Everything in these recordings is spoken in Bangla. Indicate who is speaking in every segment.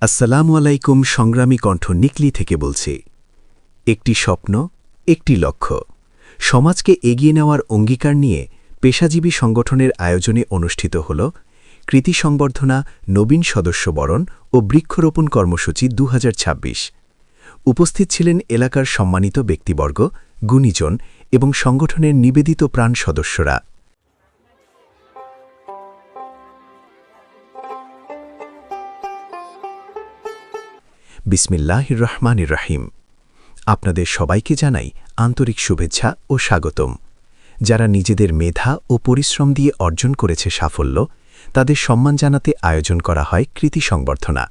Speaker 1: আসসালামু আলাইকুম। সংগ্রামী কণ্ঠ নিকলি থেকে বলছি। একটি স্বপ্ন, একটি লক্ষ্য, সমাজকে এগিয়ে নেওয়ার অঙ্গীকার নিয়ে পেশাজীবী সংগঠনের আয়োজনে অনুষ্ঠিত হল কৃতি সংবর্ধনা, নবীন সদস্য বরণ ও বৃক্ষরোপণ কর্মসূচি ২০২৬। উপস্থিত ছিলেন এলাকার সম্মানিত ব্যক্তিবর্গ, গুণীজন এবং সংগঠনের নিবেদিত প্রাণ সদস্যরা। বিসমিল্লাহির রহমানির রহিম। আপনাদের সবাইকে জানাই আন্তরিক শুভেচ্ছা ও স্বাগতম। যারা নিজেদের মেধা ও পরিশ্রম দিয়ে অর্জন করেছে সাফল্য, তাদের সম্মান জানাতে আয়োজন করা হয় কৃতি সংবর্ধনা।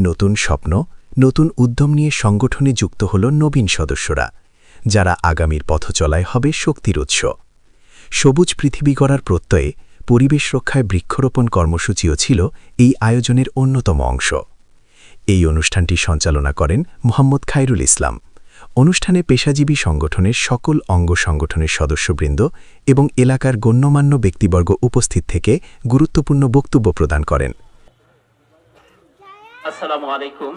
Speaker 1: নতুন স্বপ্ন, নতুন উদ্যম নিয়ে সংগঠনে যুক্ত হল নবীন সদস্যরা, যারা আগামীর পথচলায় হবে শক্তির উৎস। সবুজ পৃথিবী গড়ার প্রত্যয়ে পরিবেশ রক্ষায় বৃক্ষরোপণ কর্মসূচিও ছিল এই আয়োজনের অন্যতম অংশ। এই অনুষ্ঠানটি সঞ্চালনা করেন মোহাম্মদ খায়রুল ইসলাম। অনুষ্ঠানে পেশাজীবী সংগঠনের সকল অঙ্গ সংগঠনের সদস্যবৃন্দ এবং এলাকার গণ্যমান্য ব্যক্তিবর্গ উপস্থিত থেকে গুরুত্বপূর্ণ বক্তব্য প্রদান করেন।
Speaker 2: আসসালামু আলাইকুম।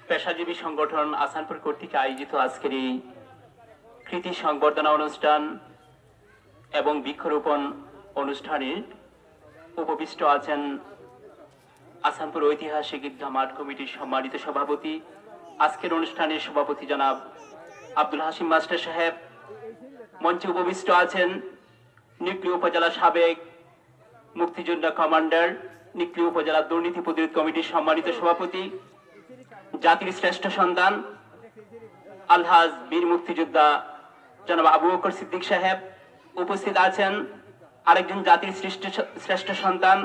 Speaker 2: পেশাজীবী সংগঠন আসানপুর কর্তৃক আয়োজিত আজকের এই কৃতি সংবর্ধনা অনুষ্ঠান এবং বৃক্ষরোপণ অনুষ্ঠানে উপবিষ্ট আছেন আসানপুর ঐতিহাসিক ঈদগাহ মাঠ কমিটির সম্মানিত সভাপতি, আজকের অনুষ্ঠানের সভাপতি জনাব আব্দুল হাশিম মাস্টার সাহেব। মঞ্চে উপবিষ্ট আছেন নিকলি উপজেলা সাবেক মুক্তিযোদ্ধা কমান্ডার, নিকলি উপজেলা দুর্নীতি প্রতিরোধ কমিটির সম্মানিত সভাপতি, জাতির শ্রেষ্ঠ সন্তান আলহাজ বীর মুক্তিযোদ্ধা জনাব আবু বকর সিদ্দিক সাহেব। উপস্থিত আছেন আরেকজন জাতির শ্রেষ্ঠ সন্তান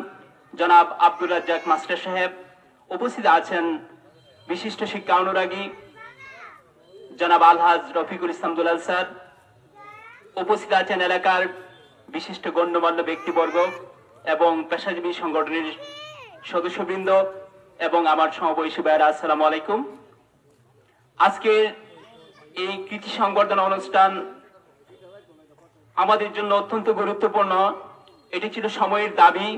Speaker 2: জনাব আব্দুল রাজ্জাক মাস্টার সাহেব। উপস্থিত আছেন বিশিষ্ট শিক্ষা অনুরাগী জনাব আলহাজ রফিকুল ইসলাম দুলাল স্যার। উপস্থিত আছেন এলাকার বিশিষ্ট গণ্যমান্য ব্যক্তিবর্গ এবং পেশাজীবী সংগঠনের সদস্যবৃন্দ এবং আমার সমবয়সী ভাইয়েরা, আসসালামু আলাইকুম। আজকের এই কৃতি সংবর্ধনা অনুষ্ঠান আমাদের জন্য অত্যন্ত গুরুত্বপূর্ণ। এটি ছিল সময়ের দাবি।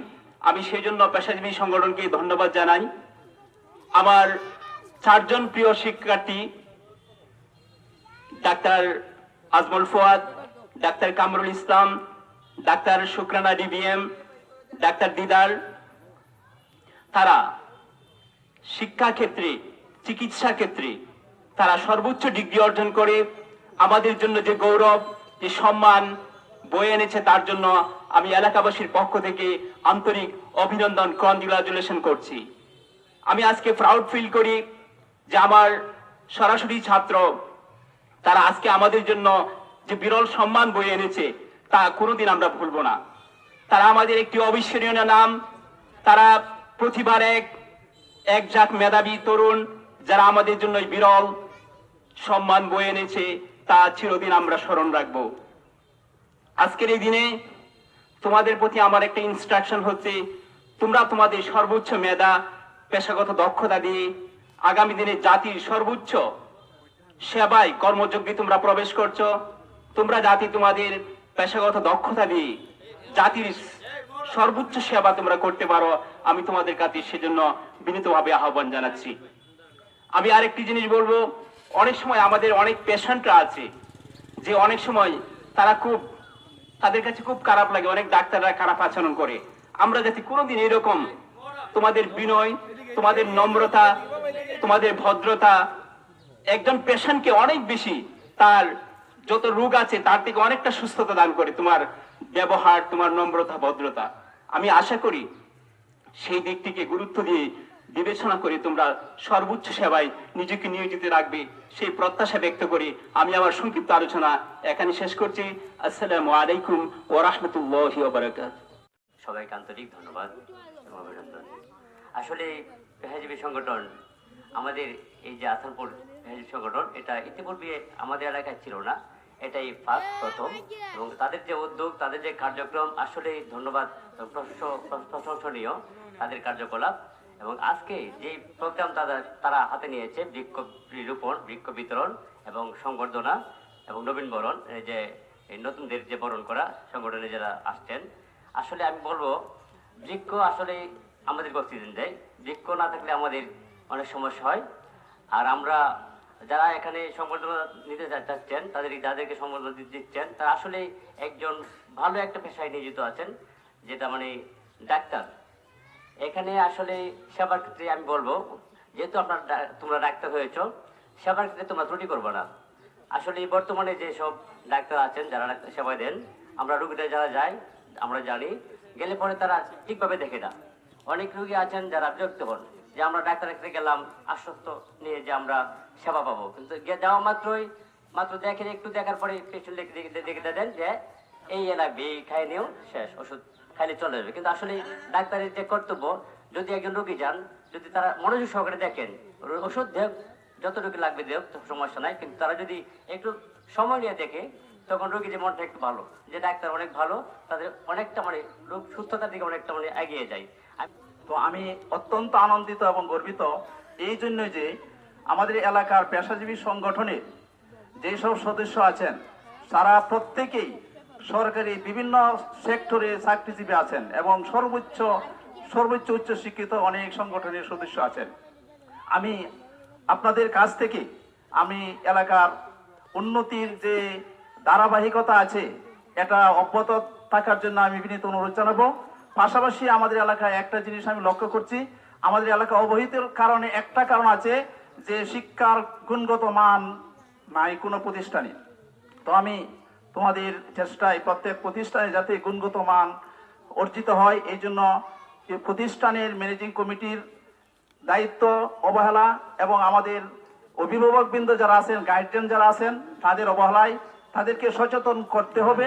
Speaker 2: আমি সেই জন্য পেশাজীবী সংগঠনকে ধন্যবাদ জানাই। আমার চারজন প্রিয় শিক্ষার্থী doctor Ajmal Fuad, doctor Kamrul Islam, doctor শুক্রানা dBm, doctor দিদার, তারা শিক্ষা ক্ষেত্রে, চিকিৎসা ক্ষেত্রে তারা সর্বোচ্চ ডিগ্রি অর্জন করে আমাদের জন্য যে গৌরব, যে সম্মান বয়ে এনেছে, তার জন্য আমি এলাকাবাসীর পক্ষ থেকে আন্তরিক অভিনন্দন, কনগ্রাচুলেশন করছি। আমি আজকে প্রাউড ফিল করি যে আমার সরাসরি ছাত্র, তারা আজকে আমাদের জন্য যে বিরল সম্মান বয়ে এনেছে তা কোনোদিন আমরা ভুলব না। তারা আমাদের একটি অবিস্মরণীয় নাম। তারা প্রতিভার এক জাত মেধাবী তরুণ, যারা আমাদের জন্য বিরল সম্মান বয়ে এনেছে, তা চিরদিন আমরা স্মরণ রাখব। আজকের এই দিনে তোমাদের প্রতি আমার একটা ইনস্ট্রাকশন হচ্ছে, তোমরা তোমাদের সর্বোচ্চ মেধা, পেশাগত দক্ষতা দিয়ে আগামী দিনে জাতির সর্বোচ্চ সেবায় কর্মযোগ্যে তোমরা প্রবেশ করছো। তোমরা জাতি তোমাদের পেশাগত দক্ষতা দিয়ে জাতির সর্বোচ্চ সেবা তোমরা করতে পারো, আমি তোমাদের কাছে সেজন্য বিনীতভাবে আহ্বান জানাচ্ছি। আমি আরেকটি জিনিস বলবো, অনেক সময় আমাদের অনেক পেশেন্টরা আছে যে অনেক সময় তাদের কাছে খুব খারাপ লাগে, অনেক ডাক্তাররা খারাপ আচরণ করে। আমরা যাতে কোনোদিন এরকম তোমাদের বিনয়, তোমাদের নম্রতা, তোমাদের ভদ্রতা একজন পেশেন্টকে অনেক বেশি, তার যত রোগ আছে তার থেকে অনেকটা সুস্থতা দান করে তোমার ব্যবহার, তোমার নম্রতা, ভদ্রতা। আমি আশা করি সেই দিকটিকে গুরুত্ব দিয়ে বিবেচনা করে তোমরা সর্বোচ্চ সেবায় নিজেকে নিয়োজিত রাখবে, সেই প্রত্যাশা ব্যক্ত করি আমি আমার সংক্ষিপ্ত আলোচনা এখানে শেষ করছি। আসসালামু আলাইকুম ওয়া রাহমাতুল্লাহি ওয়া বারাকাতুহু।
Speaker 3: সবাইকে আন্তরিক ধন্যবাদ এবং অভিনন্দন। আসলে পেশাজীবী সংগঠন, আমাদের এই যে আসানপুর পেশাজীবী সংগঠন, এটা ইতিপূর্বে আমাদের এলাকায় ছিল না, এটাই প্রথম। এবং তাদের যে উদ্যোগ, তাদের যে কার্যক্রম আসলে ধন্যবাদ, প্রশংসনীয়। তাদের কার্যকলাপ এবং আজকে যে প্রোগ্রাম তারা হাতে নিয়েছে বৃক্ষ রোপণ, বৃক্ষ বিতরণ এবং সংবর্ধনা এবং নবীনবরণ, এই যে এই নতুনদের যে বরণ করা সংগঠনে যারা আসছেন, আসলে আমি বলবো বৃক্ষ আসলে আমাদেরকে অক্সিজেন দেয়। বৃক্ষ না থাকলে আমাদের অনেক সমস্যা হয়। আর আমরা যারা এখানে সংবর্ধনা নিতে চাচ্ছেন, যাদেরকে সংবর্ধনা দিচ্ছেন, তারা আসলে একজন ভালো একটা পেশায় নিয়োজিত আছেন, যেটা মানে ডাক্তার। এখানে আসলে সেবার ক্ষেত্রে আমি বলবো, যেহেতু তোমরা ডাক্তার হয়েছো, সেবার ক্ষেত্রে তোমরা ত্রুটি করবো না। আসলে বর্তমানে যেসব ডাক্তার আছেন যারা ডাক্তার সেবা দেন, আমরা রোগীরা যারা যাই আমরা জানি, গেলে পরে তারা ঠিকভাবে দেখে না। অনেক রোগী আছেন যারা বিরক্ত হন যে আমরা ডাক্তার কাছে গেলাম আশ্বস্ত নিয়ে যে আমরা সেবা পাবো, কিন্তু যাওয়া মাত্র দেখেন, একটু দেখার পরে পেশেন্ট দেখে দেন যে এই লাগবে, এই খাই নিয়েও শেষ, ওষুধ খাইলে চলে যাবে। কিন্তু আসলে ডাক্তারের যে কর্তব্য, যদি একজন রোগী যান, যদি তারা মনোযোগ সহকারে দেখেন, ওষুধ দেখ যতটুকু লাগবে দেখ, সমস্যা নাই, কিন্তু তারা যদি একটু সময় নিয়ে দেখে, তখন রোগী যে মনটা একটু ভালো, যে ডাক্তার অনেক ভালো, তাদের অনেকটা মানে রোগ সুস্থতার দিকে অনেকটা মানে এগিয়ে যায়।
Speaker 4: তো আমি অত্যন্ত আনন্দিত এবং গর্বিত এই জন্য যে আমাদের এলাকার পেশাজীবী সংগঠনের যেসব সদস্য আছেন তারা প্রত্যেকেই সরকারি বিভিন্ন সেক্টরে চাকরিজীবী আছেন এবং সর্বোচ্চ উচ্চ শিক্ষিত অনেক সংগঠনের সদস্য আছেন। আমি আপনাদের কাছ থেকে আমি এলাকার উন্নতির যে ধারাবাহিকতা আছে এটা অব্যাহত থাকার জন্য আমি বিনীত অনুরোধ জানাবো। পাশাপাশি আমাদের এলাকায় একটা জিনিস আমি লক্ষ্য করছি, আমাদের এলাকা অবহিতের কারণে একটা কারণ আছে যে শিক্ষার গুণগত মান নাই কোনো প্রতিষ্ঠানে। তো আমি তোমাদের চেষ্টায় প্রত্যেক প্রতিষ্ঠানে যাতে গুণগত মান অর্জিত হয়, এই জন্য প্রতিষ্ঠানের ম্যানেজিং কমিটির দায়িত্ব অবহেলা এবং আমাদের অভিভাবকবৃন্দ যারা আছেন, গার্জিয়ান যারা আছেন, তাদের অবহেলায় তাদেরকে সচেতন করতে হবে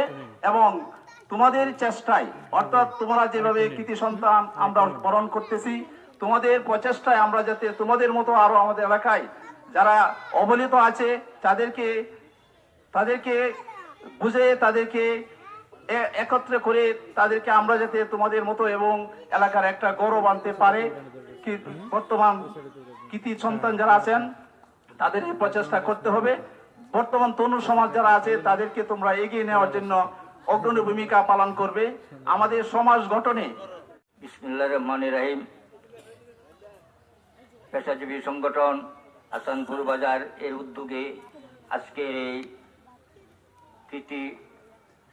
Speaker 4: এবং তোমাদের চেষ্টায়, অর্থাৎ তোমরা যেভাবে কৃতি সন্তান আমরা বরণ করতেছি, তোমাদের প্রচেষ্টায় আমরা যাতে তোমাদের মতো আরো আমাদের এলাকায় যারা অবহেলিত আছে তাদেরকে বুঝে তাদেরকে একত্রে করে তাদেরকে আমরা যাতে তোমাদের মতো এবং এলাকার একটা গৌরব আনতে পারে, বর্তমান কৃতি সন্তান যারা আছেন তাদের এই প্রচেষ্টা করতে হবে। বর্তমান তরুণ সমাজ যারা আছে তাদেরকে তোমরা এগিয়ে নেওয়ার জন্য অগ্রণী ভূমিকা পালন করবে আমাদের সমাজ গঠনে।
Speaker 5: বিসমিল্লাহির রহমানির রহিম। পেশাজীবী সংগঠন হাসানপুর বাজার এর উদ্যোগে আজকের এই কৃতি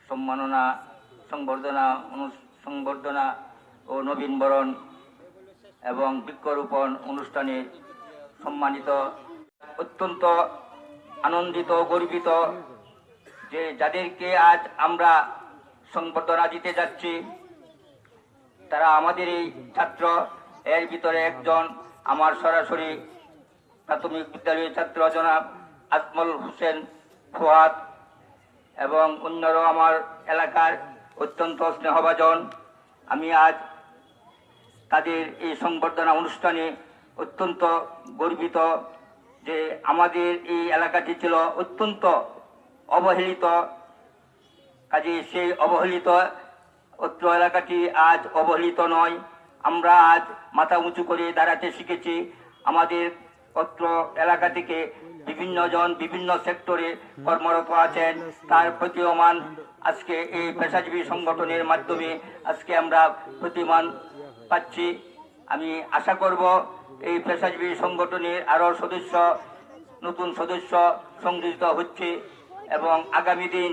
Speaker 5: সম্মাননা সংবর্ধনা ও নবীনবরণ এবং বৃক্ষরোপণ অনুষ্ঠানে সম্মানিত, অত্যন্ত আনন্দিত, গর্বিত যে যাদেরকে আজ আমরা সংবর্ধনা দিতে যাচ্ছি তারা আমাদের এই ছাত্র। এর ভিতরে একজন আমার সরাসরি প্রাথমিক বিদ্যালয়ের ছাত্র জনাব আজমল হোসেন ফুয়াদ এবং অন্যরাও আমার এলাকার অত্যন্ত স্নেহভাজন। আমি আজ তাদের এই সংবর্ধনা অনুষ্ঠানে অত্যন্ত গর্বিত যে আমাদের এই এলাকাটি ছিল অত্যন্ত অবহেলিত, কাজে সেই অবহেলিত অত্র এলাকাটি আজ অবহেলিত নয়। আমরা আজ মাথা উঁচু করে দাঁড়াতে শিখেছি। আমাদের অত্র এলাকা থেকে বিভিন্ন জন বিভিন্ন সেক্টরে কর্মরত আছেন, তার প্রতীয়মান আজকে এই পেশাজীবী সংগঠনের মাধ্যমে আজকে আমরা প্রতিমান পাচ্ছি। আমি আশা করব এই পেশাজীবী সংগঠনের আরো নতুন সদস্য সংযোজিত হচ্ছে এবং আগামী দিন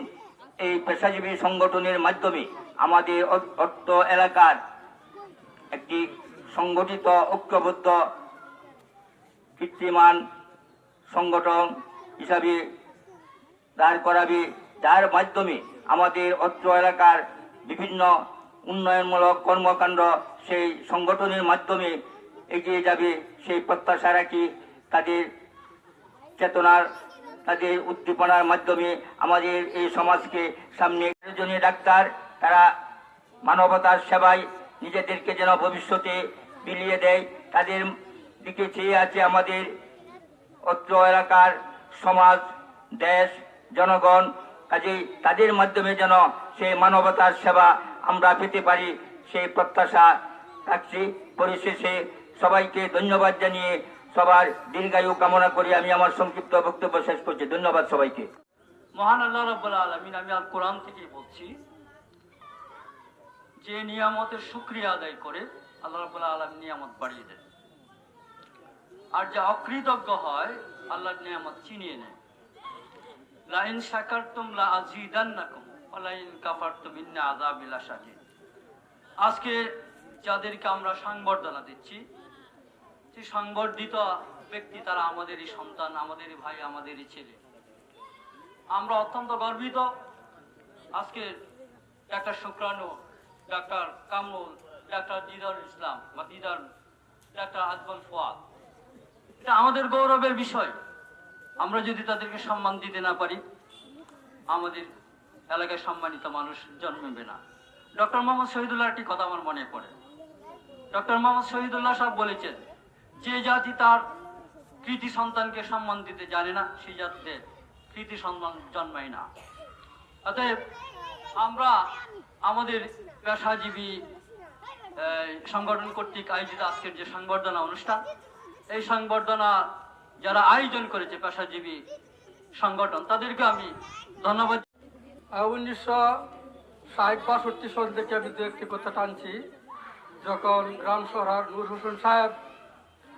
Speaker 5: এই পেশাজীবী সংগঠনের মাধ্যমে আমাদের অত্র এলাকার একটি সংগঠিত ঐক্যবদ্ধ কীর্তিমান সংগঠন হিসাবে দাঁড় করাবে, যার মাধ্যমে আমাদের অত্র এলাকার বিভিন্ন উন্নয়নমূলক কর্মকাণ্ড সেই সংগঠনের মাধ্যমে এগিয়ে যাবে। সেই প্রত্যাশা রাখি তাদের চেতনার, তাদের উদ্দীপনার মাধ্যমে আমাদের এই সমাজকে সামনে জন্য ডাক্তার তারা মানবতার সেবায় নিজেদেরকে যেন ভবিষ্যতে বিলিয়ে দেয়, তাদের দিকে চেয়ে আছে আমাদের অত্র এলাকার সমাজ, দেশ, জনগণ। কাজেই তাদের মাধ্যমে যেন সেই মানবতার সেবা আমরা পেতে পারি, সেই প্রত্যাশা রাখছি। পরিশেষে সবাইকে ধন্যবাদ জানিয়ে সবার দীর্ঘায়ু কামনা করি আমি আমার সংক্ষিপ্ত বক্তব্য শেষ করছি। ধন্যবাদ সবাইকে।
Speaker 6: মহান আল্লাহ রাব্বুল আলামিন, আমি আল কোরআন থেকে বলছি, যে নিয়ামতের শুকরিয়া আদায় করে আল্লাহ রাব্বুল আলামিন নিয়ামত বাড়িয়ে দেন, আর যে অকৃতজ্ঞ হয় আল্লাহর নিয়ামত ছিনিয়ে নেয়। লা ইন শাকারতুম লা আযীদান্নাকুম ওয়া লা ইন কাফারতুম ইন্না আযাবি লাশাদীদ। আজকে যাদেরকে আমরা সংবর্ধনা দিচ্ছি, যে সংবর্ধিত ব্যক্তি তারা আমাদেরই সন্তান, আমাদেরই ভাই, আমাদেরই ছেলে। আমরা অত্যন্ত গর্বিত। আজকে ডাক্তার শুক্রানু, ডাক্তার কামরুল, ডাক্তার দিদার ইসলাম বা দিদার, ডাক্তার আজমল ফুয়াদ, এটা আমাদের গৌরবের বিষয়। আমরা যদি তাদেরকে সম্মান দিতে না পারি, আমাদের এলাকায় সম্মানিত মানুষ জন্মবে না। ডক্টর মোহাম্মদ শহীদুল্লাহ একটি কথা আমার মনে পড়ে। ডক্টর মোহাম্মদ শহীদুল্লাহ সাহেব বলেছেন, যে জাতি তার কৃতি সন্তানকে সম্মান দিতে জানে না, সেই জাতিতে কৃতি সন্তান জন্মায় না। অতএব আমরা আমাদের পেশাজীবী সংগঠন কর্তৃক আয়োজিত আজকের যে সংবর্ধনা অনুষ্ঠান, এই সংবর্ধনা যারা আয়োজন করেছে পেশাজীবী সংগঠন, তাদেরকে আমি ধন্যবাদ। 1962 সাল থেকে আমি দু একটি কথা টানছি। যখন গ্রাম শহর নূর হোসেন সাহেব,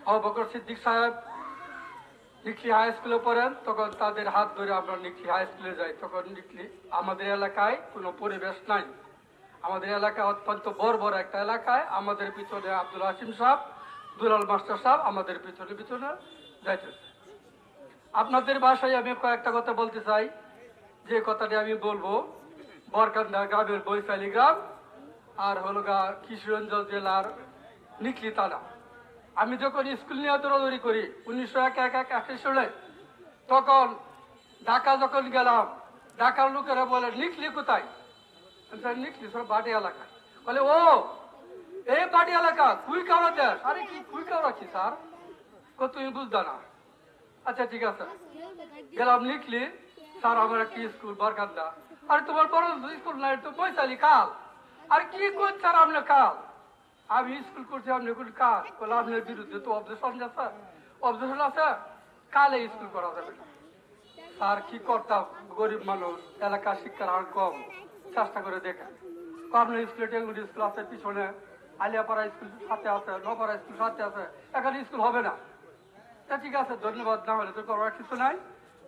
Speaker 6: আবু বকর সিদ্দিক সাহেব নিকলি হাই স্কুলে পড়েন, তখন তাদের হাত ধরে আমরা নিকলি হাই স্কুলে যাই। তখন নিকলি আমাদের এলাকায় কোনো পরিবেশ নাই। আমাদের এলাকায় অত্যন্ত বড় একটা এলাকায়, আমাদের পিছনে আব্দুল হাসিম সাহেব, দুলাল মাস্টার সাহেব আমাদের পিছনে যাইতেছে। আপনাদের ভাষায় আমি কয়েকটা কথা বলতে চাই। যে কথাটি আমি বলবো, বরকান্দা গ্রামের বৈশালী গ্রাম আর হলো কিশোরগঞ্জ জেলার নিকলি থানা। আমি যখন স্কুল নিয়ে দৌড়াদৌড়ি করি 1981 সালে, তখন ঢাকা যখন গেলাম, ঢাকার লোকেরা বলে নিকলি কোথায়? নিকলি সব বাটি এলাকায়। বলে ও এই বাটি এলাকা, কুই কাওড়া দেশ। আরে কি কুই কাওড়া কি স্যার? তুমি বুঝতো না? আচ্ছা ঠিক আছে, গেলাম নিকলি। স্যার আমার একটি স্কুল বরকান্দা। আরে তোমার বড় স্কুল নাই তো বৈশালী কাল। আর কি করছে স্যার আপনি কাল? আমি স্কুল করছি, আপনি কোন কাল? বলে আপনার বিরুদ্ধে তো অবজেকশন আছে, অবজেকশন আছে, কালে স্কুল করা যাবে না। স্যার কি করতাম, গরিব মানুষ, এলাকার শিক্ষার হার কম, চেষ্টা করে দেখেন। আপনার স্কুলে টেঙ্গুড়ি স্কুল আছে পিছনে, আলিয়াপাড়া স্কুল সাথে আছে, নপাড়া স্কুল সাথে আছে, এখানে স্কুল হবে না। ঠিক আছে, ধন্যবাদ, না হলে তো করার কিছু নাই।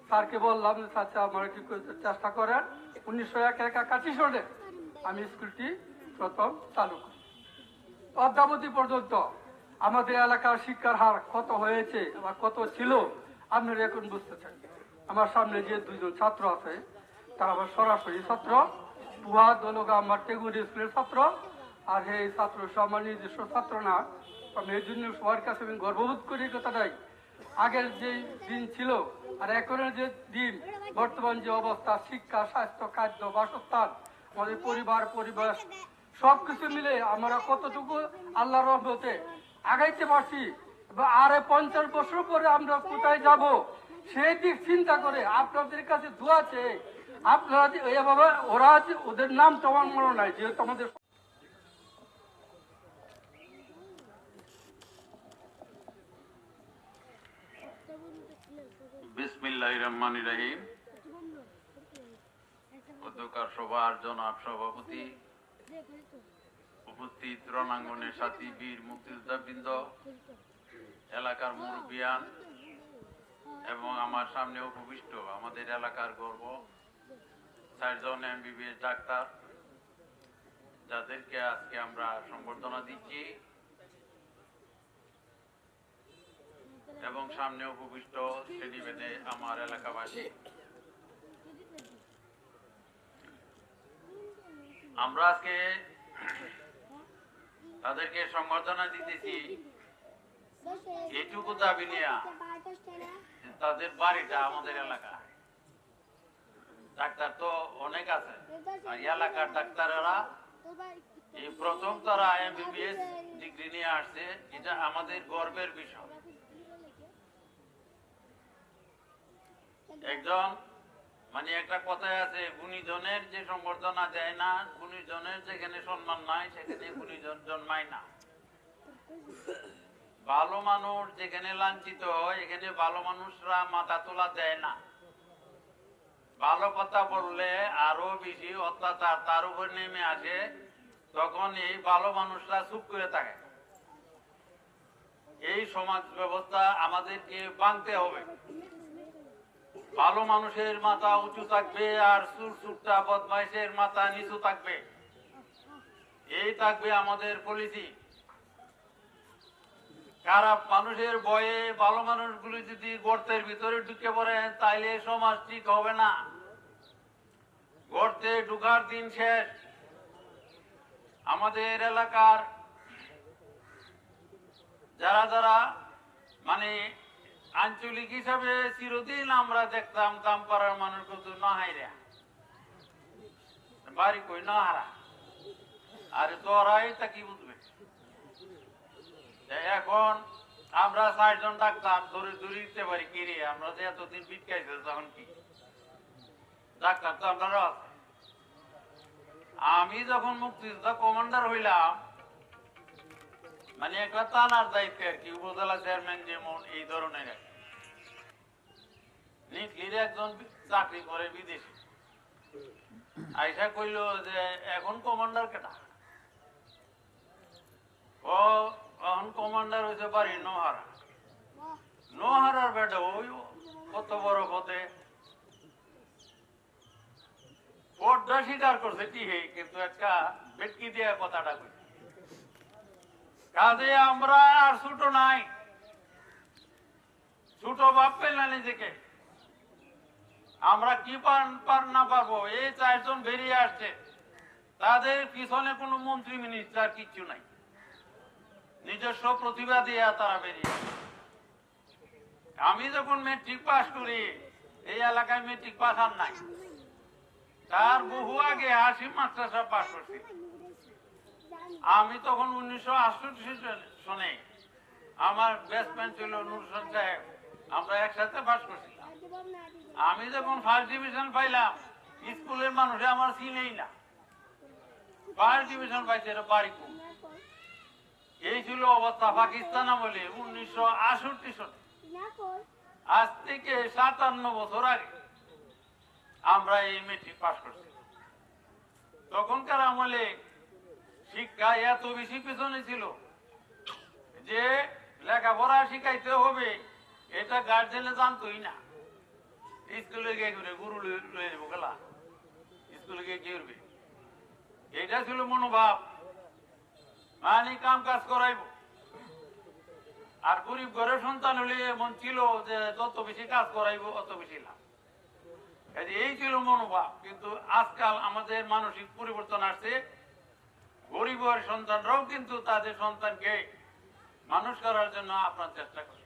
Speaker 6: স্যারকে বললাম যে আচ্ছা আমার কি চেষ্টা করেন। 1981 সালে আমি স্কুলটি প্রথম চালু করি। অদ্যাবধি পর্যন্ত আমাদের এলাকার শিক্ষার হার কত হয়েছে বা কত ছিল আপনারা এখন বুঝতেছেন। আমার সামনে যে দুইজন ছাত্র আছে, তারা আমার সরাসরি ছাত্র। পুহা দলগা আমার টেঙ্গুড়ি স্কুলের ছাত্র, আর এই ছাত্র আমার নিজস্ব ছাত্র না। আমি এই জন্য সবার কাছে আমি গর্ববোধ করি কথাটাই। আগের যে দিন ছিল আর এখনের যে দিন, বর্তমান যে অবস্থা, শিক্ষা, স্বাস্থ্য, খাদ্য, বাসস্থান, আমাদের পরিবেশ সবকিছু মিলে আমরা কতটুকু আল্লাহর রহমতে আগাইতে পারছি, আর 50 বছর পরে আমরা কোথায় যাব সেই দিক চিন্তা করে আপনাদের কাছে দোয়া চেয়ে আপনারা এভাবে, ওরা ওদের নাম তো আমার মনে নাই, যেহেতু আমাদের
Speaker 7: বিসমিল্লাহির রহমানির রহিম। অধ্যকার সভার জনাব সভাপতি, উপস্থিত রণাঙ্গনের সাথী বীর মুক্তিযোদ্ধাবৃন্দ, এলাকার মুরব্বিয়ান এবং আমার সামনে উপবিষ্ট আমাদের এলাকার গর্ব 4 জন MBBS ডাক্তার, যাদেরকে আজকে আমরা সংবর্ধনা দিচ্ছি, এবং সামনে উপবিষ্ট শ্রেণীভেদে আমার এলাকাবাসী। আমরা আজকে তাদেরকে সংবর্ধনা দিতেছি এটুকু দাবি নিয়ে, তাদের বাড়িটা আমাদের এলাকা। ডাক্তার তো অনেক আছে, আর এলাকার ডাক্তারেরা এই প্রথম তারা MBBS ডিগ্রি নিয়ে আসছে, এটা আমাদের গর্বের বিষয়। একজন মানে একটা কথায় আছে, গুণীজনের যে সংবর্ধনা দেয় না, গুণীজনের যেখানে সম্মান নাই সেখানে গুণীজন জন্মায় না। ভালো মানুষ যেখানে লাঞ্ছিত হয় এখানে ভালো মানুষরা মাথা তোলা দেয় না। ভালো কথা বললে আরো বেশি অত্যাচার তার উপর নেমে আসে, তখন এই ভালো মানুষরা চুপ করে থাকে। এই সমাজ ব্যবস্থা আমাদেরকে ভাঙতে হবে। ভালো মানুষের মাথা উঁচু থাকবে আর সুরসুরটা বদমাইশের মাথা নিচু থাকবে। এই থাকবে আমাদের পলিসি। খারাপ মানুষের ভয়ে ভালো মানুষগুলি যদি গর্তের ভিতরে ঢুকে পড়ে তাইলে সমাজ ঠিক হবে না। গর্তে ঢুকার দিন শেষ। আমাদের এলাকার যারা যারা মানে আঞ্চলিক হিসাবে চিরদিন আমরা দেখতাম দামপাড়ার মানুষ কত নহাইরা বাড়ি কই নহারা, আরে তোরাই তা কি বুঝবে। এখন আমরা ৬০ জন ডাক্তার ধরে ধরে দিতে পারি কি রে, আমরা যে এতদিন বিটকাইছে তখন কি ডাক্তার তো আপনারা আছে। আমি যখন মুক্তিযোদ্ধা কমান্ডার হইলাম, মানে একটা থানার দায়িত্বে আর কি, উপজেলা চেয়ারম্যান যেমন এই ধরনের নিকলির একজন চাকরি করে বিদেশে আইসা কইল যে এখন কমান্ডার কেটা, ও এখন কমান্ডার হয়েছে বাড়ি নোহারা। নোহারার বেটা ওই কত বড় পদে পদটা স্বীকার করছে ঠিকই, কিন্তু একটা বেটকি দেওয়া কথাটা কই। কাজে আমরা আর ছোট নাই, ছোট ভাব পেলে নিজেকে। আমরা কি পার না পারবো, এই ৪ জন বেরিয়ে আসছে, তাদের পিছনে কোনো মন্ত্রী মিনিস্টার কিচ্ছু নাই, নিজস্ব প্রতিভা দিয়ে তারা বেরিয়ে আসছে। আমি যখন মেট্রিক পাস করি, এই এলাকায় মেট্রিক পাস আর নাই, তার বহু আগে ৮০ মাস্টার পাস করছি। আমি তখন ১৯৬৮ সনে, আমার বেস্টম্যান ছিল নুরসন সাহেব, আমরা একসাথে পাস করছিলাম। আমি যখন ফার্স্ট ডিভিশন পাইলাম, স্কুলের মানুষে আমার চিনেই না, ফার্স্ট ডিভিশন পাইছে এটা বাড়ি খুব। এই ছিল অবস্থা পাকিস্তান আমলে ১৯৬৮ সনে। আজ থেকে ৫৭ বছর আগে আমরা এই মেট্রিক পাস করছি। তখনকার আমলে শিক্ষা এত বেশি পেছনে ছিল যে লেখাপড়া শিখাইতে হবে এটা গার্জেনে জানতোই না। স্কুলে গিয়ে ঘুরে গুরু লয়ে যাবো গেলা, স্কুলে গিয়ে কি করবে, এটা ছিল মনোভাব। মানে কাম কাজ করাইব। আর গরিব ঘরের সন্তান হলে এমন ছিল যে যত বেশি কাজ করাইব অত বেশি লাভ, এই ছিল মনোভাব। কিন্তু আজকাল আমাদের মানসিক পরিবর্তন আসছে, গরিবের সন্তানরাও কিন্তু তাদের সন্তানকে মানুষ করার জন্য আপনার চেষ্টা করে।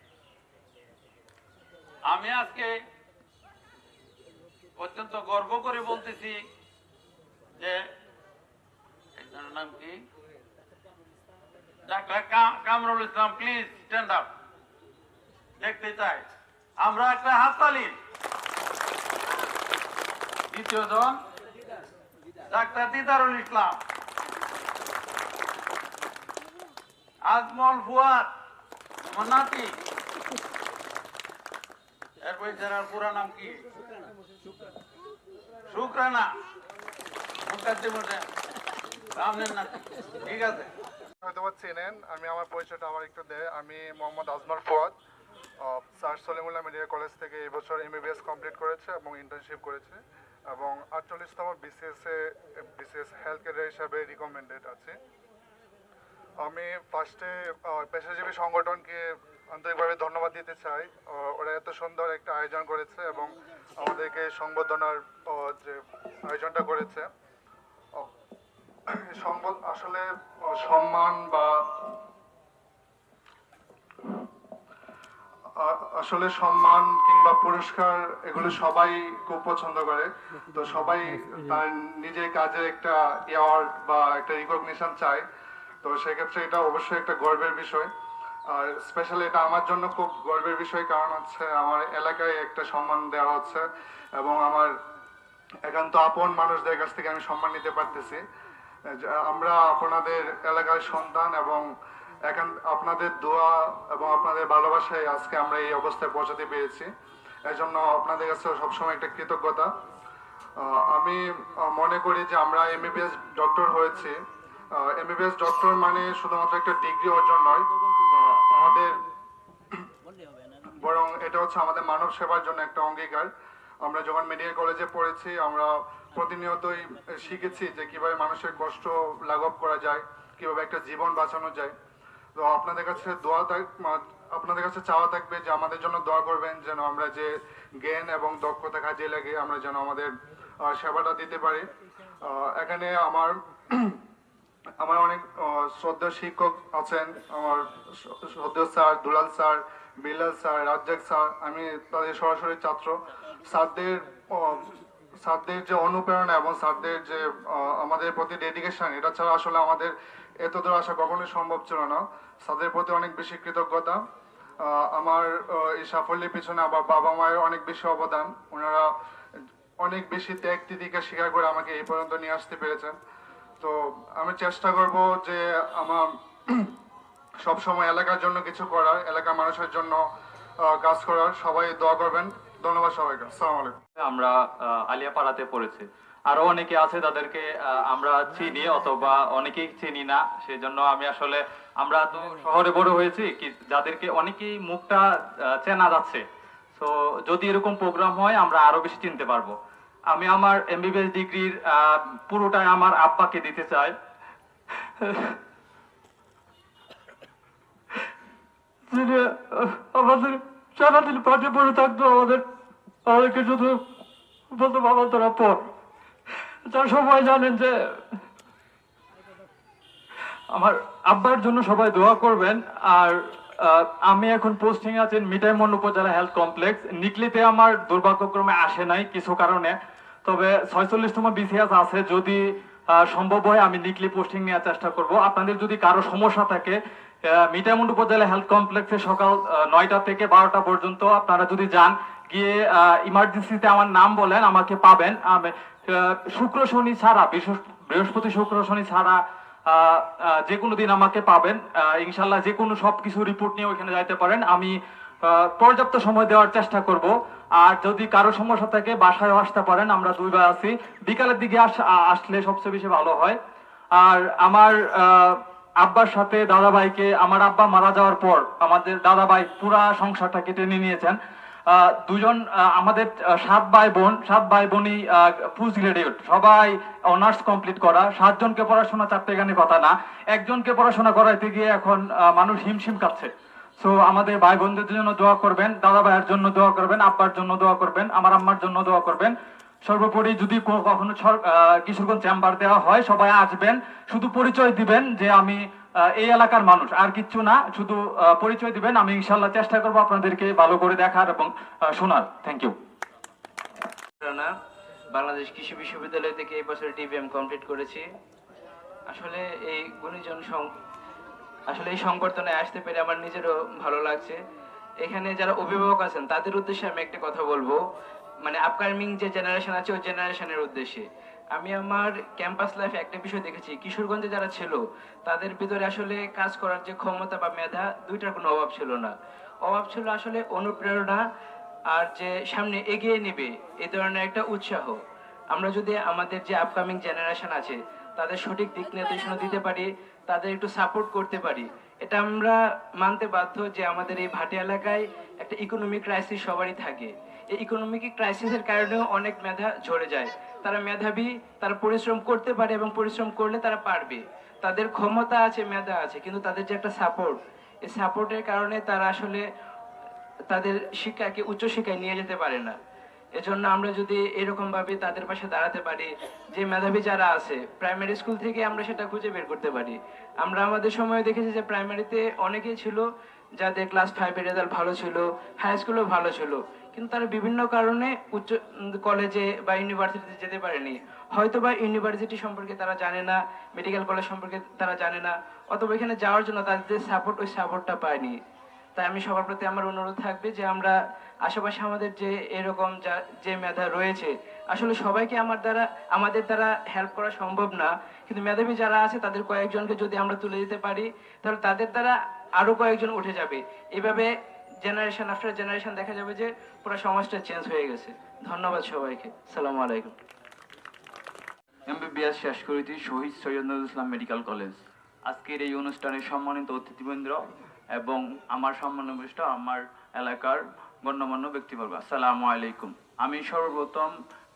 Speaker 7: আমি আজকে অত্যন্ত গর্ব করে বলতেছি যে একজনের নাম কি, doctor Kamrul Islam, please stand up, দেখতে চাই আমরা একটা হাততালি। দ্বিতীয় জন ডাক্তার দিদারুল ইসলাম, আজমল ফুয়াদ আমার নাতি, এরপর যার পুরা নাম কি, শুক্রানা সামনের নাতি, ঠিক আছে।
Speaker 8: হয়তো চেনেন, আমি আমার পরিচয়টা আবার একটু দেয়। আমি Mohammad Ajmal Fuad, sir Salimullah medical college থেকে এই বছর MBBS কমপ্লিট করেছে এবং ইন্টার্নশিপ করেছে, এবং 48তম BCS হেলথ কেয়ার হিসাবে রিকমেন্ডেড আছে। আমি ফার্স্টে পেশাজীবী সংগঠনকে আন্তরিকভাবে ধন্যবাদ দিতে চাই। ওরা এত সুন্দর একটা আয়োজন করেছে এবং আমাদেরকে সংবর্ধনার যে আয়োজনটা করেছে, আসলে সম্মান বা আসলে সম্মান কিংবা পুরস্কার এগুলো সবাই খুব পছন্দ করে। তো সবাই তার নিজের কাজের একটা অ্যাওয়ার্ড বা একটা রিকগনিশন চায়। তো সেক্ষেত্রে এটা অবশ্যই একটা গর্বের বিষয়। আর স্পেশালি এটা আমার জন্য খুব গর্বের বিষয়, কারণ হচ্ছে আমার এলাকায় একটা সম্মান দেওয়া হচ্ছে এবং আমার একান্ত আপন মানুষদের কাছ থেকে আমি সম্মান নিতে পারতেছি। আমরা আপনাদের এলাকার সন্তান এবং এখন আপনাদের দোয়া এবং আপনাদের ভালোবাসায় আজকে আমরা এই অবস্থায় পৌঁছাতে পেরেছি। এর জন্য আপনাদের কাছে সবসময় একটা কৃতজ্ঞতা। আমি মনে করি যে আমরা এমবিবিএস ডক্টর হয়েছি। এমবিবিএস ডক্টর মানে শুধুমাত্র একটা ডিগ্রি অর্জন নয়, আমাদের বরং এটা হচ্ছে আমাদের মানব সেবার জন্য একটা অঙ্গীকার। আমরা যখন মেডিকেল কলেজে পড়েছি আমরা প্রতিনিয়তই শিখেছি যে কিভাবে মানুষের কষ্ট লাঘব করা যায়, কিভাবে একটা জীবন বাঁচানো যায়। তো আপনাদের কাছে আপনাদের কাছে চাওয়া থাকবে যে আমাদের জন্য দোয়া করবেন, যেন আমরা যে জ্ঞান এবং দক্ষতা কাজে লাগে আমরা যেন আমাদের সেবাটা দিতে পারি। এখানে আমার অনেক শ্রদ্ধেয় শিক্ষক আছেন, আমার শ্রদ্ধেয় sir Dulal sir, Bilal sir, Razzak sir. আমি তাদের সরাসরি ছাত্র। স্যারদের যে অনুপ্রেরণা এবং স্যারদের যে আমাদের প্রতি ডেডিকেশন, এটা ছাড়া আসলে আমাদের এত দূর আসা কখনোই সম্ভব ছিল না। স্যারদের প্রতি অনেক বেশি কৃতজ্ঞতা। আমার এই সাফল্যের পিছনে আমার বাবা মায়ের অনেক বেশি অবদান। ওনারা অনেক বেশি ত্যাগ তিতিকে স্বীকার করে আমাকে এই পর্যন্ত নিয়ে আসতে পেরেছেন। তো আমি চেষ্টা করব যে আমার সবসময় এলাকার জন্য কিছু করার, এলাকার মানুষের জন্য কাজ করার। সবাই দোয়া করবেন। ধন্যবাদ সবাইকে। আসসালামু আলাইকুম।
Speaker 9: আমরা আলিয়াপাড়াতে পড়েছি, আরো অনেকে আছে তাদেরকে আমরা চিনি অথবা অনেকেই চিনি না। সেজন্য আমি আসলে আমরা তো শহরে বড় হয়েছি কি যাদেরকে অনেকেই মুখটা চেনা যাচ্ছে। তো যদি এরকম প্রোগ্রাম হয় আমরা আরো বেশি চিনতে পারবো। আমি আমার এমবিবিএস ডিগ্রির পুরোটাই আমার আব্বাকে দিতে চাই। যিনি আমাদের সারাদিন পাঠে পড়ে থাকতো, আমাদেরকে শুধু বলতো বাবা তোরা পড়। তারা সবাই জানেন যে আমার আব্বার জন্য সবাই দোয়া করবেন। আর আমি এখন পোস্টিং আছি মিঠাইমন উপজেলা হেলথ কমপ্লেক্স। নিকলিতে আমার দুর্ভাগ্যক্রমে আসে নাই কিছু কারণে, তবে 46তম বিসিএস আছে। যদি সম্ভব হয় আমি নিকলি পোস্টিং নেওয়ার চেষ্টা করব। আপনাদের যদি কারো সমস্যা থাকে মিঠাইমন উপজেলা হেলথ কমপ্লেক্সে সকাল 9টা থেকে 12টা পর্যন্ত আপনারা যদি যান, গিয়ে ইমার্জেন্সিতে আমার নাম বলেন, আমাকে পাবেন। শুক্র শনি ছাড়া, বৃহস্পতি শুক্র শনি ছাড়া যে কোনো দিন আমাকে পাবেন। ইনশাল্লাহ যে কোনো সবকিছু রিপোর্ট নিয়ে ওইখানে যাইতে পারেন। আমি পর্যাপ্ত সময় দেওয়ার চেষ্টা করব। আর যদি কারো সমস্যা থাকে বাসায় আসতে পারেন, আমরা 2 ভাই আছি। বিকালের দিকে আসলে সবচেয়ে বেশি ভালো হয়। আর আমার আব্বার সাথে দাদা ভাইকে, আমার আব্বা মারা যাওয়ার পর আমাদের দাদা ভাই পুরা সংসারটাকে টেনে নিয়েছেন। দুজন আমাদের 7 ভাই বোনই পোস্ট গ্রাজুয়েট, সবাই অনার্স কমপ্লিট করা। 7 জনকে পড়াশোনা চারটে গানে কথা না, একজনকে পড়াশোনা করাইতে গিয়ে এখন মানুষ হিমশিম খাচ্ছে। সো আমাদের ভাই বোনদের জন্য দোয়া করবেন, দাদা ভাইয়ের জন্য দোয়া করবেন, আব্বার জন্য দোয়া করবেন, আমার আম্মার জন্য দোয়া করবেন। সর্বোপরি যদি কখনো কিশোরগঞ্জ চেম্বার দেওয়া হয় সবাই আসবেন, শুধু পরিচয় দিবেন যে আমি এই এলাকার মানুষ, আর কিচ্ছু না। শুধু পরিচয় দিবেন, আমি ইনশাল্লাহ চেষ্টা করবো আপনাদেরকে ভালো করে দেখার এবং শোনার। Thank you.
Speaker 10: বাংলাদেশ কৃষি বিশ্ববিদ্যালয় থেকে এই বছর টিবিএম কমপ্লিট করেছি। আসলে এই গুণীজন এই সংবর্ধনে আসতে পেরে আমার নিজেরও ভালো লাগছে। এখানে যারা অভিভাবক আছেন তাদের উদ্দেশ্যে আমি একটা কথা বলবো, মানে আপকামিং যে জেনারেশন আছে ওই জেনারেশনের উদ্দেশ্যে। আমি আমার ক্যাম্পাস লাইফে একটা বিষয় দেখেছি, কিশোরগঞ্জে যারা ছিল তাদের ভিতরে আসলে কাজ করার যে ক্ষমতা বা মেধা, দুইটার কোনো অভাব ছিল না। অভাব ছিল আসলে অনুপ্রেরণা আর যে সামনে এগিয়ে নেবে এই ধরনের একটা উৎসাহ। আমরা যদি আমাদের যে আপকামিং জেনারেশন আছে তাদের সঠিক দিক নির্দেশনা দিতে পারি, তাদের একটু সাপোর্ট করতে পারি, এটা আমরা মানতে বাধ্য যে আমাদের এই ভাটি এলাকায় একটা ইকোনমিক ক্রাইসিস সবারই থাকে। এই ইকোনমিক ক্রাইসিসের কারণেও অনেক মেধা ঝরে যায়। তারা মেধাবী, তারা পরিশ্রম করতে পারে এবং পরিশ্রম করলে তারা পারবে, তাদের ক্ষমতা আছে, মেধা আছে, কিন্তু তাদের যে একটা সাপোর্ট, এই সাপোর্টের কারণে তারা আসলে তাদের শিক্ষাকে উচ্চশিক্ষায় নিয়ে যেতে পারে না। এজন্য আমরা যদি এরকম ভাবে তাদের পাশে দাঁড়াতে পারি, যে মেধাবী যারা আছে প্রাইমারি স্কুল থেকে আমরা সেটা খুঁজে বের করতে পারি। আমরা আমাদের সময় দেখেছি যে প্রাইমারিতে অনেকেই ছিল যাদের ক্লাস 5-এর রেজাল্ট ভালো ছিল, হাই স্কুলও ভালো ছিল, কিন্তু তারা বিভিন্ন কারণে উচ্চ কলেজে বা ইউনিভার্সিটিতে যেতে পারেনি। হয়তো বা ইউনিভার্সিটি সম্পর্কে তারা জানে না, মেডিকেল কলেজ সম্পর্কে তারা জানে না, অথবা এখানে যাওয়ার জন্য তাদের যে সাপোর্ট, ওই সাপোর্টটা পায়নি। তাই আমি সবার প্রতি আমার অনুরোধ থাকবে যে আমরা আশেপাশে আমাদের যে এরকম যে মেধা রয়েছে আসলে সবাইকে আমাদের দ্বারা হেল্প করা সম্ভব না, কিন্তু মেধাবী যারা আছে তাদের কয়েকজনকে যদি আমরা তুলে দিতে পারি তাহলে তাদের দ্বারা আরো কয়েকজন উঠে যাবে। এভাবে জেনারেশন আফটার জেনারেশন দেখা যাবে যে পুরো সমাজটা চেঞ্জ হয়ে গেছে। ধন্যবাদ সবাইকে। আসসালামু আলাইকুম।
Speaker 11: এমবিবিএস শেষ করেছি শহীদ সৈয়দ নজরুল ইসলাম মেডিকেল কলেজ। আজকের এই অনুষ্ঠানে সম্মানিত অতিথিবৃন্দ এবং আমার সম্মানিত আমার এলাকার গণ্যমান্য ব্যক্তিবর্গ, আসসালামু আলাইকুম। আমি সর্বপ্রথম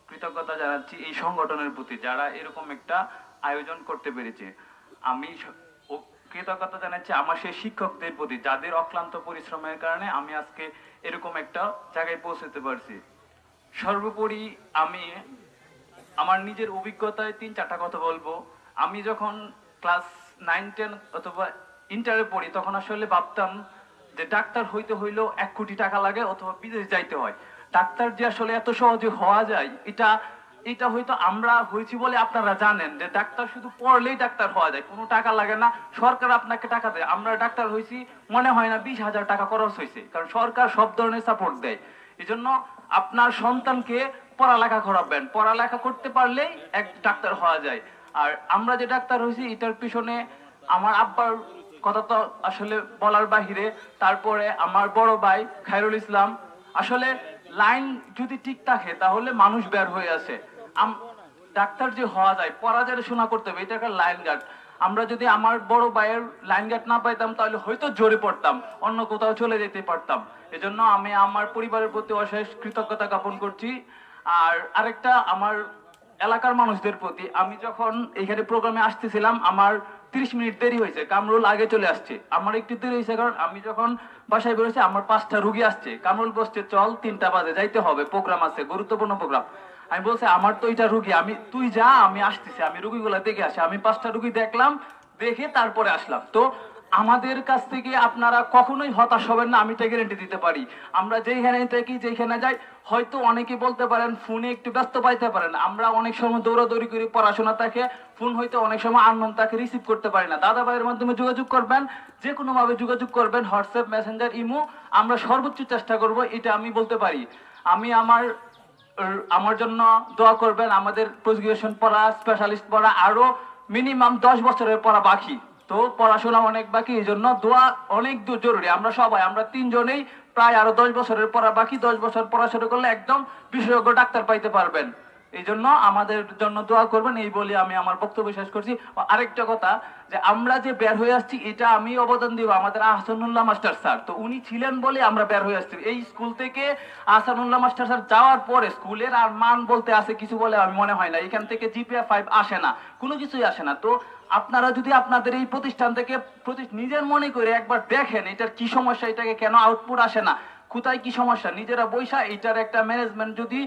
Speaker 11: কৃতজ্ঞতা জানাচ্ছি এই সংগঠনের প্রতি যারা এরকম একটা আয়োজন করতে পেরেছে। আমি কৃতজ্ঞতা জানাচ্ছি আমার সেই শিক্ষকদের প্রতি যাদের অক্লান্ত পরিশ্রমের কারণে আমি আজকে এরকম একটা জায়গায় পৌঁছতে পারছি। সর্বোপরি আমি আমার নিজের অভিজ্ঞতায় 3-4টা কথা বলবো। আমি যখন ক্লাস 9-10 অথবা ইন্টারে পড়ি তখন আসলে ভাবতাম যে ডাক্তার হইতে হইলেও 1 কোটি টাকা লাগে অথবা বিদেশ যাইতে হয়। ডাক্তার যে আসলে এত সহজে হওয়া যায় এটা হয়তো আমরা হয়েছি বলে আপনারা জানেন যে ডাক্তার শুধু পড়লেই ডাক্তার হওয়া যায়, কোনো টাকা লাগে না, সরকার আপনাকে টাকা দেয়। আমরা ডাক্তার হয়েছি মনে হয় না 20,000 টাকা খরচ হয়েছে, কারণ সরকার সব ধরনের সাপোর্ট দেয়। এই জন্য আপনার সন্তানকে পড়ালেখা করাবেন, পড়ালেখা করতে পারলেই এক ডাক্তার হওয়া যায়। আর আমরা যে ডাক্তার হয়েছি এটার পিছনে আমার আব্বার কথা তো আসলে বলার বাহিরে। তারপরে আমার বড় ভাই খায়রুল ইসলাম, আসলে লাইন যদি ঠিক থাকে তাহলে মানুষ বের হয়ে আসে। ডাক্তার যে হওয়া যায় পড়াশোনা করতে হবে, এটা একটা লাইন গার্ড। আমরা যদি আমার বড় ভাইয়ের লাইন গার্ড না পাইতাম তাহলে হয়তো জোরে পড়তাম, অন্য কোথাও চলে যেতে পারতাম। এজন্য আমি আমার পরিবারের প্রতি অশেষ কৃতজ্ঞতা জ্ঞাপন করছি। আর আরেকটা আমার এলাকার মানুষদের প্রতি, আমি যখন এখানে প্রোগ্রামে আসতেছিলাম আমার 30 মিনিট দেরি হয়েছে, কামরুল আগে চলে আসছে। আমার একটু দেরি হয়েছে কারণ আমি যখন বাসায় বেরোছি আমার 5টা রুগী আসছে, কামরুল বসছে চল 3টা বাজে যাইতে হবে, প্রোগ্রাম আছে, গুরুত্বপূর্ণ প্রোগ্রাম। আমি বলছি আমার তো এটা রুগী, তুই যা, আমি আসতেছি, আমি রুগীগুলা দেখে আসি। আমি 5টা রুগী দেখলাম, দেখে তারপরে আসলাম। তো আমাদের কাছ থেকে আপনারা কখনোই হতাশ হবেন না, আমি এটা গ্যারান্টি দিতে পারি। আমরা যেখানে থাকি যেখানে যাই, হয়তো অনেকে বলতে পারেন ফোনে একটু ব্যস্ত পাইতে পারেন, আমরা অনেক সময় দৌড়াদৌড়ি করি, পড়াশোনা থাকে, ফোন হয়তো অনেক সময় আননোন তাকে রিসিভ করতে পারি না। দাদা ভাইয়ের মাধ্যমে যোগাযোগ করবেন, যে কোনো ভাবে যোগাযোগ করবেন, হোয়াটসঅ্যাপ, মেসেঞ্জার, ইমো, আমরা সর্বোচ্চ চেষ্টা করব, এটা আমি বলতে পারি। আমি আমার জন্য দোয়া করবেন। আমাদের প্রজুকেশন পড়া, স্পেশালিস্ট পড়া আরো মিনিমাম 10 বছরের পড়া বাকি, তো পড়াশোনা অনেক বাকি, এই জন্য দোয়া অনেক জরুরি। আমরা 3জনেই প্রায় আরো 10 বছরের পড়া বাকি। 10 বছর পড়াশোনা করলে একদম বিশেষজ্ঞ ডাক্তার পাইতে পারবেন। এই জন্য আমাদের জন্য দোয়া করবেন, এই বলে আমি আমার বক্তব্য শেষ করছি। আরেকটা কথা, যে আমরা যে বের হয়ে আসছি এটা আমি অবদান দিব আমাদের আহসানুল্লাহ মাস্টার স্যার, তো উনি ছিলেন বলে আমরা বের হয়ে আসছি। এই স্কুল থেকে আহসানুল্লাহ মাস্টার স্যার যাওয়ার পরে স্কুলের আর মান বলতে আছে কিছু বলে আমি মনে হয় না। এখান থেকে জিপিএ 5 আসে না, কোনো কিছুই আসে না। তো আপনারা যদি আপনাদের এই প্রতিষ্ঠান থেকে নিজের মনে করে একবার দেখেন এটার কি সমস্যা, এটাকে কেন আউটপুট আসে না, কোথায় কি সমস্যা, নিজেরা বৈশা এটার একটা ম্যানেজমেন্ট যদি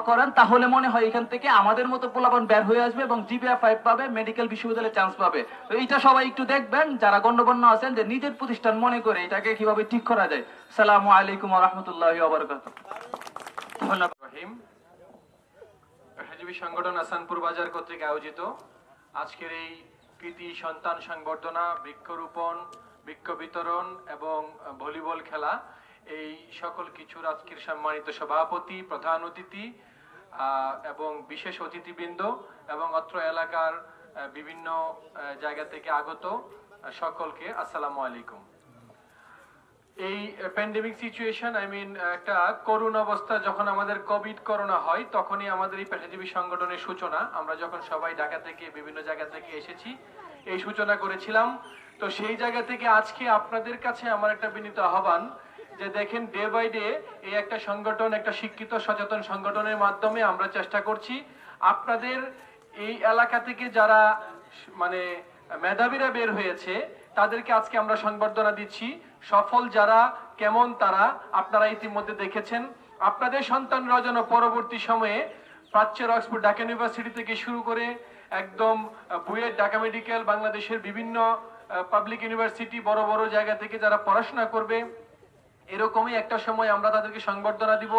Speaker 11: করেন তাহলে মনে হয় এখান থেকে আমাদের মতো পোলাপান বের হয়ে আসবে এবং জিপিএ 5 পাবে, মেডিকেল বিশ্ববিদ্যালয়ে চান্স পাবে। তো এটা সবাই একটু দেখবেন যারা গণ্যমান্য আছেন, যে নিজের প্রতিষ্ঠান মনে করে এটাকে কিভাবে ঠিক করা যায়। আসসালামু আলাইকুম ওয়া রাহমাতুল্লাহি ওয়া বারাকাতুহু। ধন্যবাদ।
Speaker 12: পেশাজীবী সংগঠন আসানপুর বাজার কর্তৃক আয়োজিত আজকের এই কৃতি সন্তান সংবর্ধনা, বৃক্ষরোপণ, বৃক্ষ বিতরণ এবং ভলিবল খেলা, এই সকল কিছুর আজকের সম্মানিত সভাপতি, প্রধান অতিথি এবং বিশেষ অতিথিবৃন্দ এবং অত্র এলাকার বিভিন্ন জায়গা থেকে আগত সকলকে আসসালামু আলাইকুম। এই প্যান্ডেমিক সিচুয়েশন, একটা করুণ অবস্থা, যখন আমাদের করোনা হয় তখনই আমাদের এই পেশাজীবী সংগঠনের সূচনা। আমরা যখন সবাই ঢাকা থেকে বিভিন্ন জায়গা থেকে এসেছি এই সূচনা করেছিলাম। তো সেই জায়গা থেকে আজকে আপনাদের কাছে আমার একটা বিনীত আহ্বান, যে দেখেন ডে বাই ডে এই একটা সংগঠন, একটা শিক্ষিত সচেতন সংগঠনের মাধ্যমে আমরা চেষ্টা করছি আপনাদের এই এলাকা থেকে যারা মেধাবীরা বের হয়েছে তাদেরকে আজকে আমরা সংবর্ধনা দিচ্ছি। সফল যারা কেমন তারা আপনারা ইতিমধ্যে দেখেছেন। আপনাদের সন্তানরা যেন পরবর্তী সময়ে প্রাচ্যের অক্সফোর্ড, ঢাকা ইউনিভার্সিটি থেকে শুরু করে একদম বুয়েট, ঢাকা মেডিকেল, বাংলাদেশের বিভিন্ন পাবলিক ইউনিভার্সিটি, বড় বড় জায়গা থেকে যারা পড়াশোনা করবে, এরকমই একটা সময় আমরা তাদেরকে সংবর্ধনা দিব।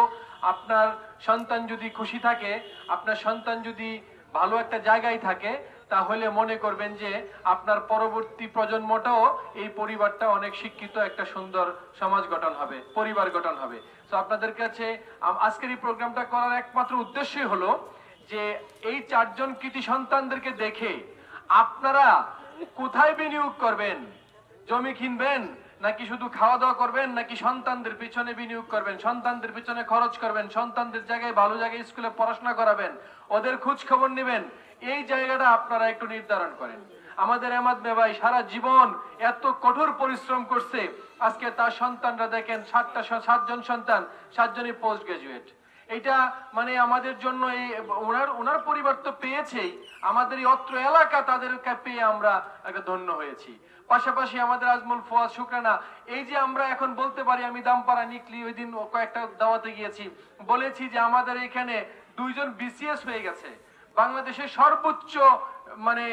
Speaker 12: আপনার সন্তান যদি খুশি থাকে, আপনার সন্তান যদি ভালো একটা জায়গায় থাকে, তাহলে মনে করবেন যে আপনার পরবর্তী প্রজন্মটাও এই পরিবারটা অনেক শিক্ষিত একটা সুন্দর সমাজ গঠন হবে, পরিবার গঠন হবে। তো আপনাদের কাছে আজকের এই প্রোগ্রামটা করার একমাত্র উদ্দেশ্যই হলো যে এই 4 জন কৃতি সন্তানদেরকে দেখে আপনারা কোথায় বিনিয়োগ করবেন, জমি কিনবেন নাকি শুধু খাওয়া দাওয়া করবেন, নাকি সন্তানদের পিছনে বিনিয়োগ করবেন, সন্তানদের পিছনে খরচ করবেন, সন্তানদের জায়গায় ভালো জায়গায় স্কুলে পড়াশোনা করাবেন, ওদের খোঁজ খবর নেবেন, এই জায়গাটা আপনারা একটু নির্ধারণ করেন। আমাদের আহমদ ভাই সারা জীবন এত কঠোর পরিশ্রম করছে, আজকে তার সন্তানরা দেখেন 7 জন সন্তান, 7 জনই পোস্ট গ্রাজুয়েট। এটা মানে আমাদের জন্য এই ওনার পরিবার তো পেয়েছেই, আমাদের এই অত্র এলাকা তাদেরকে পেয়ে আমরা একটা ধন্য হয়েছি। পাশাপাশি আমাদের আজমল, ফুয়াদ, শুকরানা, এই যে আমরা এখন বলতে পারি, আমি দামপাড়া নিকলি ওই দিন কয়েকটা দাওয়াতে গিয়েছি, বলেছি যে আমাদের এখানে 2 জন বিসিএস হয়ে গেছে। বাংলাদেশের সর্বোচ্চ মানে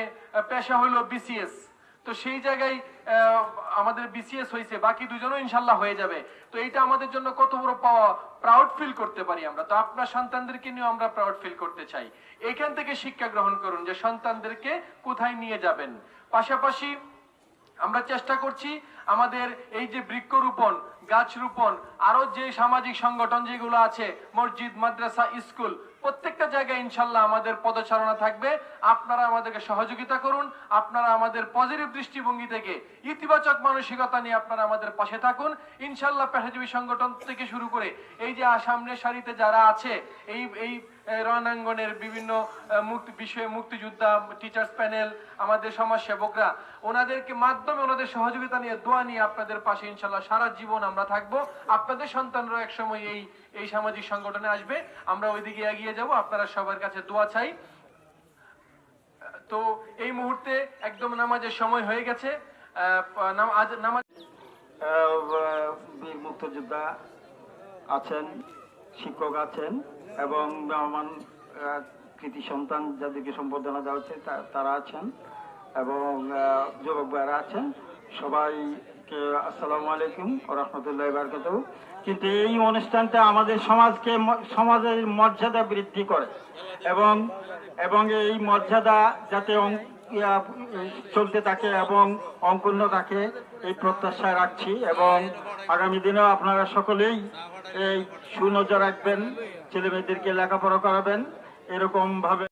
Speaker 12: পেশা হলো বিসিএস। তো সেই জায়গায় আমাদের বিসিএস হয়েছে, বাকি 2 জনও ইনশাল্লাহ হয়ে যাবে। তো এইটা আমাদের জন্য কত বড় পাওয়া, প্রাউড ফিল করতে পারি আমরা। তো আপনার সন্তানদেরকে নিয়ে আমরা প্রাউড ফিল করতে চাই। এখান থেকে শিক্ষা গ্রহণ করুন যে সন্তানদেরকে কোথায় নিয়ে যাবেন। পাশাপাশি আমরা চেষ্টা করছি আমাদের এই যে বৃক্ষরোপণ, গাছ রোপণ, আরো যে সামাজিক সংগঠন যেগুলো আছে, মসজিদ, মাদ্রাসা, স্কুল, প্রত্যেকটা জায়গায় ইনশাল্লাহ আমাদের পদচারণা থাকবে। আপনারা আমাদেরকে সহযোগিতা করুন, আপনারা আমাদের পজিটিভ দৃষ্টিভঙ্গি থেকে ইতিবাচক মানসিকতা নিয়ে আপনারা আমাদের পাশে থাকুন। ইনশাল্লাহ পেশাজীবী সংগঠন থেকে শুরু করে এই যে সামনের সারিতে যারা আছে, এই রণাঙ্গনের বিভিন্ন বিষয়ে মুক্তিযোদ্ধা, টিচার্স প্যানেল, আমাদের সমাজসেবকরা, ওনাদেরকে মাধ্যমে ওনাদের সহযোগিতা নিয়ে, দোয়া নিয়ে আপনাদের পাশে ইনশাল্লাহ সারা জীবন আমরা থাকবো। আপনাদের সন্তানরা একসময় এই সামাজিক সংগঠনে আসবে, আমরা ওইদিকে এগিয়ে যাব। আপনারা সবার কাছে দোয়া চাই। তো এই মুহূর্তে একদম নামাজের সময় হয়ে গেছে। নামাজ
Speaker 13: বীর মুক্তিযোদ্ধা আছেন, শিক্ষক আছেন এবং আমার কৃতি সন্তান যাদেরকে সম্বর্ধনা দেওয়া হচ্ছে তারা আছেন এবং যুবক ভাইরা আছেন। সবাইকে আসসালামু আলাইকুম ওয়া রাহমাতুল্লাহি ওয়া বারাকাতুহু। কিন্তু এই অনুষ্ঠানটা আমাদের সমাজের মর্যাদা বৃদ্ধি করে এবং এই মর্যাদা যাতে চলতে থাকে এবং অঙ্কুন্ন থাকে, এই প্রত্যাশা রাখছি। এবং আগামী দিনেও আপনারা সকলেই এই সুনজর রাখবেন, ছেলে মেয়েদেরকে লেখাপড়া করাবেন, এরকম ভাবে